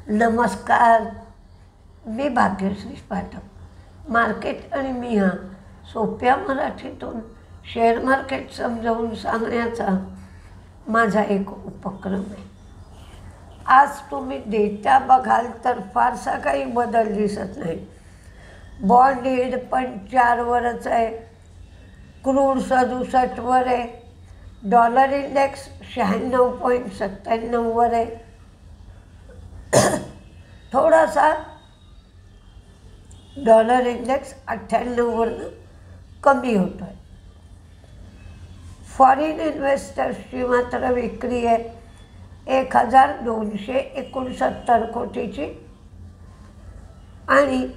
नमस्कार, मी भाग्यश्री पाठक. मार्केट आणि मी हा सोप्या मराठीतून शेअर मार्केट समजावून सांगण्याचा माझा एक उपक्रम आहे. आज तुम्ही डेटा बघाल तर फारसा काही बदल दिसत नाही. बॉन्ड यील्ड पण 4वरच आहे, क्रूड 67वर आहे, डॉलर इंडेक्स 96.97वर आहे. थोडासा डॉलर इंडेक्स 98वरनं कमी होतो आहे. फॉरेन इन्व्हेस्टर्सची मात्र विक्री आहे 1269 कोटीची आणि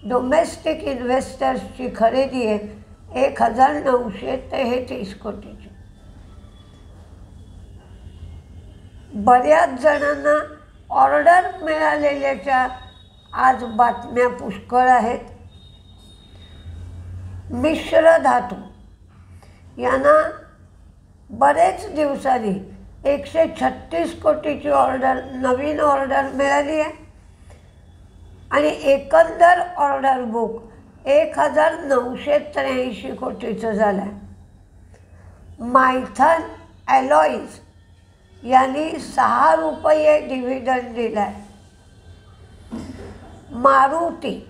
डोमेस्टिक इन्व्हेस्टर्सची खरेदी आहे 1933 कोटीची. बऱ्याच जणांना ऑर्डर मिळालेल्याच्या आज बातम्या पुष्कळ आहेत. मिश्र धातू यांना बरेच दिवसांनी 136 कोटीची नवीन ऑर्डर मिळाली आहे आणि एकंदर ऑर्डर बुक 1983 कोटीचं झालं आहे. मायथन ॲलॉईज यांनी 6 रुपये डिव्हिडंड दिला आहे. मारुती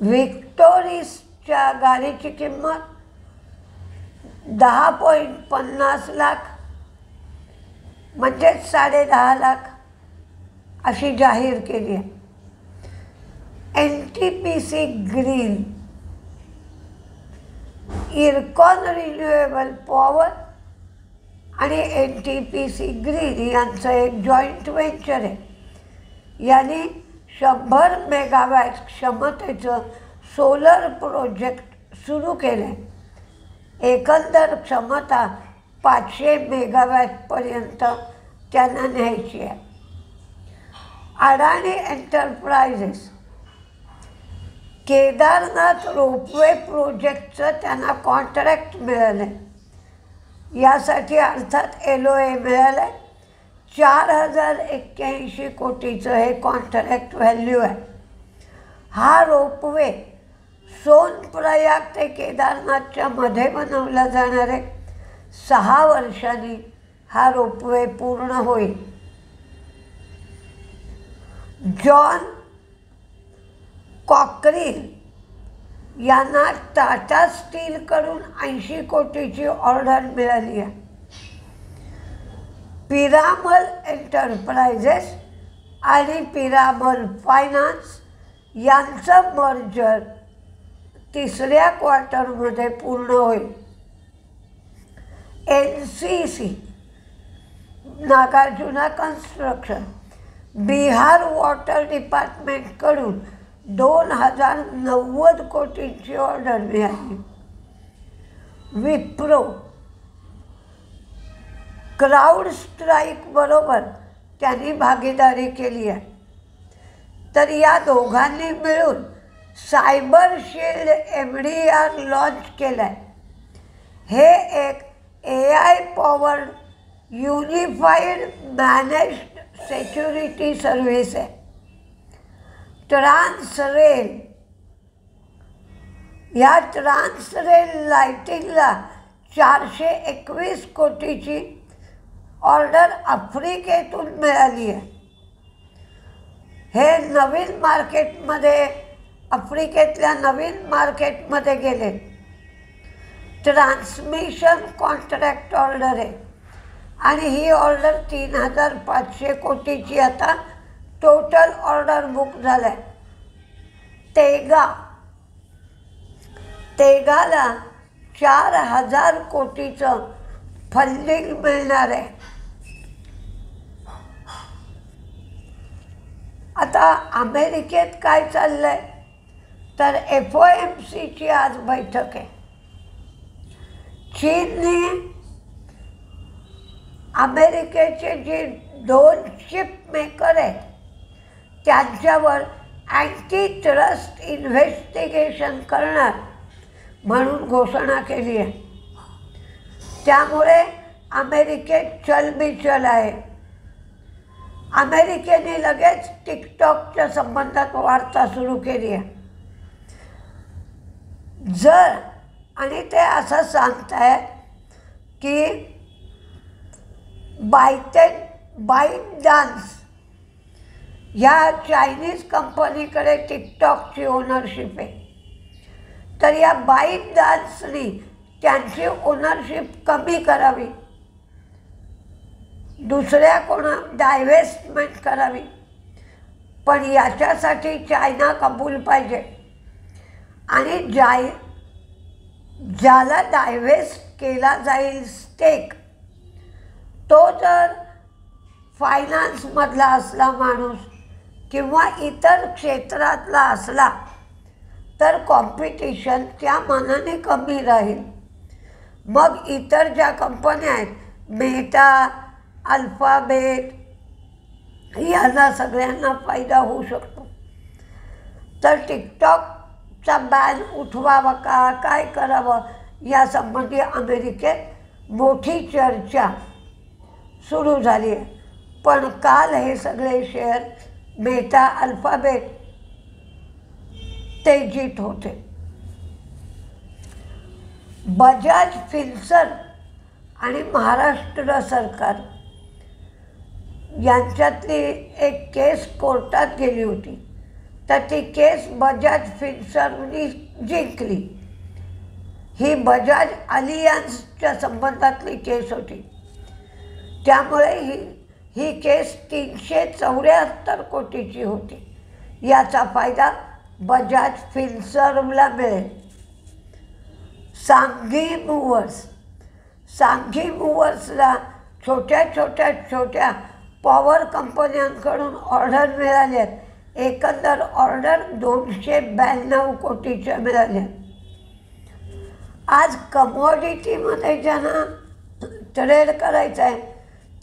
व्हिक्टोरिसच्या गाडीची किंमत 10.50 लाख म्हणजेच 10.5 लाख अशी जाहीर केली आहे. NTPC green, IRCON renewable power आणि NTPC ग्रीन यांचं एक जॉईंट व्हेंचर आहे. यांनी 100 मेगावॅट क्षमतेचं सोलर प्रोजेक्ट सुरू केलं आहे. एकंदर क्षमता 500 मेगावॅटपर्यंत त्यांना न्यायची आहे. अडाणी एंटरप्राइजेस केदारनाथ रोपवे प्रोजेक्टचं त्यांना कॉन्ट्रॅक्ट मिळालं आहे. यासाठी अर्थात LOA मिळालं आहे. 4081 कोटीचं हे कॉन्ट्रॅक्ट व्हॅल्यू आहे. हा रोपवे सोनप्रयाग ते केदारनाथच्या मध्ये बनवला जाणार आहे. 6 वर्षांनी हा रोपवे पूर्ण होईल. जॉन कॉकरिल यांना टाटा स्टीलकडून 80 कोटीची ऑर्डर मिळाली आहे. पिरामल एंटरप्राइजेस आणि पिरामल फायनान्स यांचं मर्जर 3ऱ्या क्वार्टरमध्ये पूर्ण होईल. NCC Nagarjuna Construction Bihar water डिपार्टमेंटकडून 2090 कोटींची ऑर्डर मिळाली. विप्रो क्राऊड स्ट्राईक बरोबर त्यांनी भागीदारी केली आहे. तर या दोघांनी मिळून सायबर शील्ड MDR लॉन्च केलं आहे. हे एक AI powered unified managed security service आहे. ट्रान्सरेल या ट्रान्सरेल लाइटिंगला 421 कोटीची ऑर्डर आफ्रिकेतून मिळाली आहे. हे नवीन मार्केटमध्ये आफ्रिकेतल्या नवीन मार्केटमध्ये गेले. ट्रान्समिशन कॉन्ट्रॅक्ट ऑर्डर आहे आणि ही ऑर्डर 3500 कोटीची आता टोटल ऑर्डर बुक झालं आहे. तेगाला 4000 कोटीचं फंडिंग मिळणार आहे. आता अमेरिकेत काय चाललं आहे तर FOMCची आज बैठक आहे. चीनने अमेरिकेचे जे 2 चिप मेकर आहेत त्यांच्यावर अँटी ट्रस्ट इन्व्हेस्टिगेशन करणार म्हणून घोषणा केली आहे. त्यामुळे अमेरिकेत चलबिचल आहे. अमेरिकेने लगेच टिकटॉकच्या संबंधात वार्ता सुरू केली आहे. जर आणि ते असं सांगतायत की ByteDance ह्या चायनीज कंपनीकडे टिकटॉकची ओनरशिप आहे. तर या ByteDanceनी त्यांची ओनरशिप कमी करावी, दुसऱ्या डायव्हेस्टमेंट करावी. पण याच्यासाठी चायना कबूल पाहिजे आणि ज्याला डायव्हेस्ट केला जाईल स्टेक, तो जर फायनान्समधला असला माणूस किंवा इतर क्षेत्रातला असला तर कॉम्पिटिशन त्या मानाने कमी राहील. मग इतर ज्या कंपन्या आहेत, मेटा, अल्फाबेट, यांना सगळ्यांना फायदा होऊ शकतो. तर टिकटॉकचा बॅन उठवावा का, काय करावं यासंबंधी अमेरिकेत मोठी चर्चा सुरू झाली आहे. पण काल हे सगळे शेअर मेटा, अल्फाबेट तेजीत होते. बजाज फिन्सर्व आणि महाराष्ट्र सरकार यांच्यातली एक केस कोर्टात गेली होती. तर ती केस बजाज फिन्सर्वनी जिंकली. ही बजाज अलियन्सच्या संबंधातली केस होती. त्यामुळे ही केस 374 कोटीची होती. याचा फायदा बजाज फिन्सर्वला मिळेल. सांघी मूव्हर्सला छोट्या पॉवर कंपन्यांकडून ऑर्डर मिळाल्या आहेत. एकंदर ऑर्डर 292 कोटीच्या मिळाल्या. आज कमॉडिटीमध्ये ज्यांना ट्रेड करायचं आहे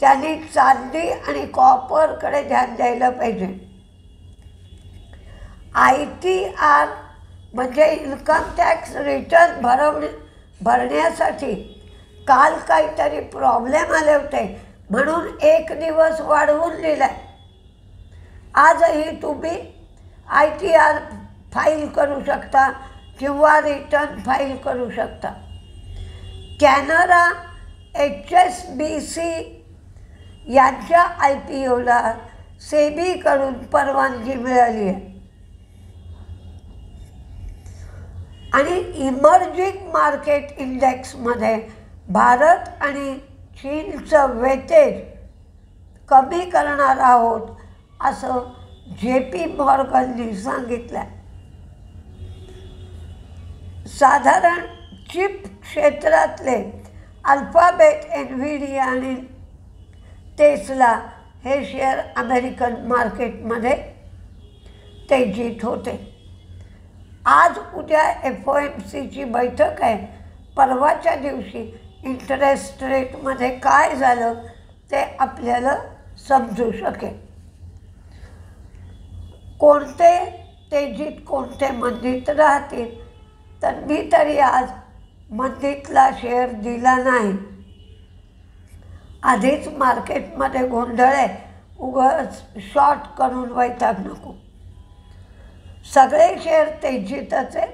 त्यांनी चांदी आणि कॉपरकडे ध्यान द्यायला पाहिजे. ITR म्हणजे इन्कम टॅक्स रिटर्न भरण्यासाठी काल काहीतरी प्रॉब्लेम आले होते म्हणून 1 दिवस वाढवून दिला आहे. आजही तुम्ही ITR फाईल करू शकता किंवा रिटर्न फाईल करू शकता. कॅनरा, HSBC यांच्या IPOला सेबीकडून परवानगी मिळाली आहे. आणि इमर्जिंग मार्केट इंडेक्समध्ये भारत आणि चीनचं वेटेज कमी करणार आहोत असं JP मॉर्गननी सांगितलं. साधारण चिप क्षेत्रातले अल्फाबेट, एनव्हिडिया आणि टेस्ला हे शेअर अमेरिकन मार्केटमध्ये तेजीत होते. आज उद्या FOMCची बैठक आहे. परवाच्या दिवशी इंटरेस्ट रेटमध्ये काय झालं ते आपल्याला समजू शकेल. कोणते तेजीत कोणते मंदीत राहतील. तर मी तरी आज मंदीतला शेअर दिला नाही. आधीच मार्केटमध्ये गोंधळ आहे, उगाच शॉर्ट करून वैताग नको. सगळे शेअर तेजीतच आहे.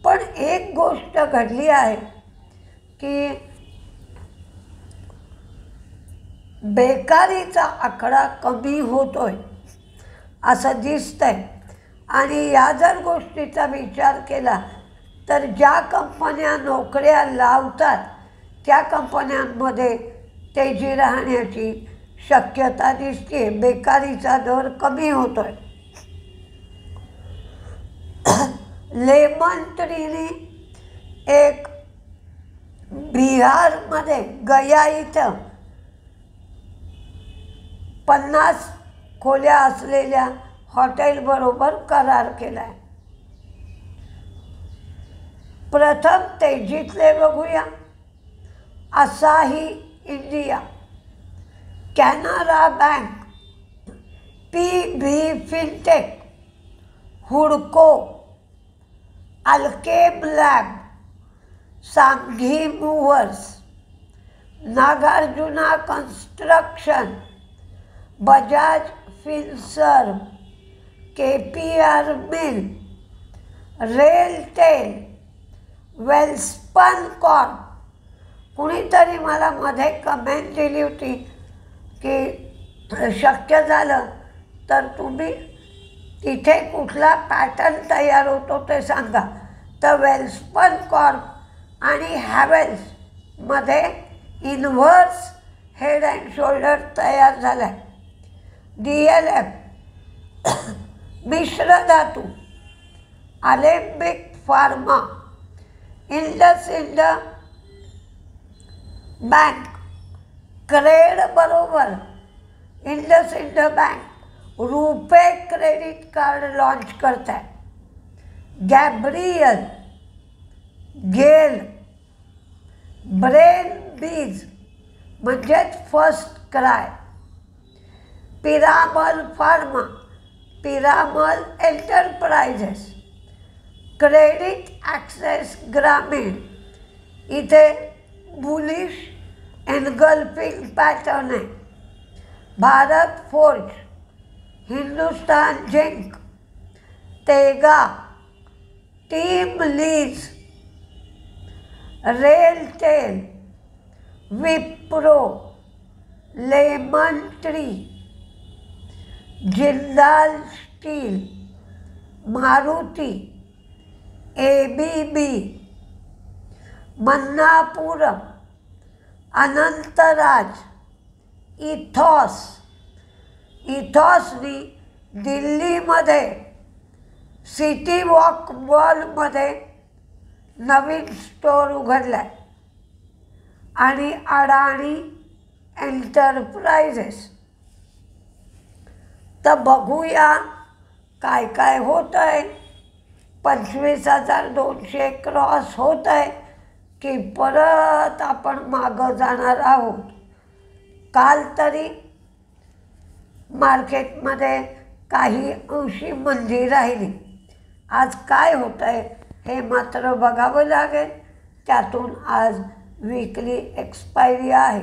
पण एक गोष्ट घडली आहे की बेकारीचा आकडा कमी होतोय असं दिसतंय. आणि या जर गोष्टीचा विचार केला तर ज्या कंपन्या नोकऱ्या लावतात त्या कंपन्यांमध्ये तेजी राहण्याची शक्यता दिसते. बेकारीचा दर कमी होतोय. लेमन ट्रीने एक बिहारमध्ये गया इथं 50 खोल्या असलेल्या हॉटेलबरोबर करार केला आहे. प्रथम तेजीतले बघूया. Asahi India, Canara Bank, PB Fintech, हुडको, Alkem Lab, Sanghi Movers, Nagarjuna Construction, Bajaj Finserv, KPR Mill, RailTel, Welspun Corp. कुणीतरी मला मध्ये कमेंट दिली होती की शक्य झालं तर तुम्ही तिथे कुठला पॅटर्न तयार होतो ते सांगा. तर वेल्स्पन कॉर्प आणि हॅवेल्समध्ये इन्व्हर्स हेड अँड शोल्डर तयार झाला आहे. DLF, मिश्र धातू, Alembic pharma, IndusInd Bank, CRED बरोबर IndusInd Bank RuPay credit card launch करत आहे. गॅब्रियल, गेल, ब्रेन बीज म्हणजेच FirstCry, Piramal Pharma, Piramal Enterprises, CreditAccess Grameen. इथे बुलिश एनगल्फिंग पॅटर्न आहे. Bharat Forge, Hindustan Zinc, Tega, TeamLease, RailTel, Wipro, Lemon Tree, Jindal Steel, Maruti, ABB, Manappuram, Anantraj, इथॉसनी दिल्लीमध्ये City walk मॉलमध्ये नवीन store उघडला आहे. आणि अडाणी एंटरप्राइजेस. तर बघूया काय काय होत आहे. 25,200 क्रॉस होत आहे की परत आपण मागं जाणार आहोत. काल तरी मार्केटमध्ये काही अंशी मंदी राहिली. आज काय होत आहे हे मात्र बघावं लागेल. त्यातून आज वीकली एक्सपायरी आहे.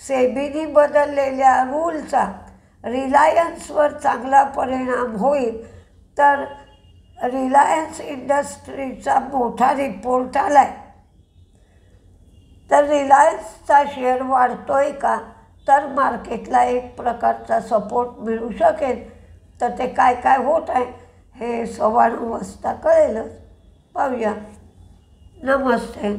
सेबीनी बदललेल्या रूलचा रिलायन्सवर चांगला परिणाम होईल. तर रिलायन्स इंडस्ट्रीचा मोठा रिपोर्ट आला आहे. तर रिलायन्सचा शेअर वाढतोय का, तर मार्केटला एक प्रकारचा सपोर्ट मिळू शकेल. तर ते काय काय होत आहे हे 9:15 वाजता कळेलच. पाहूया. नमस्ते.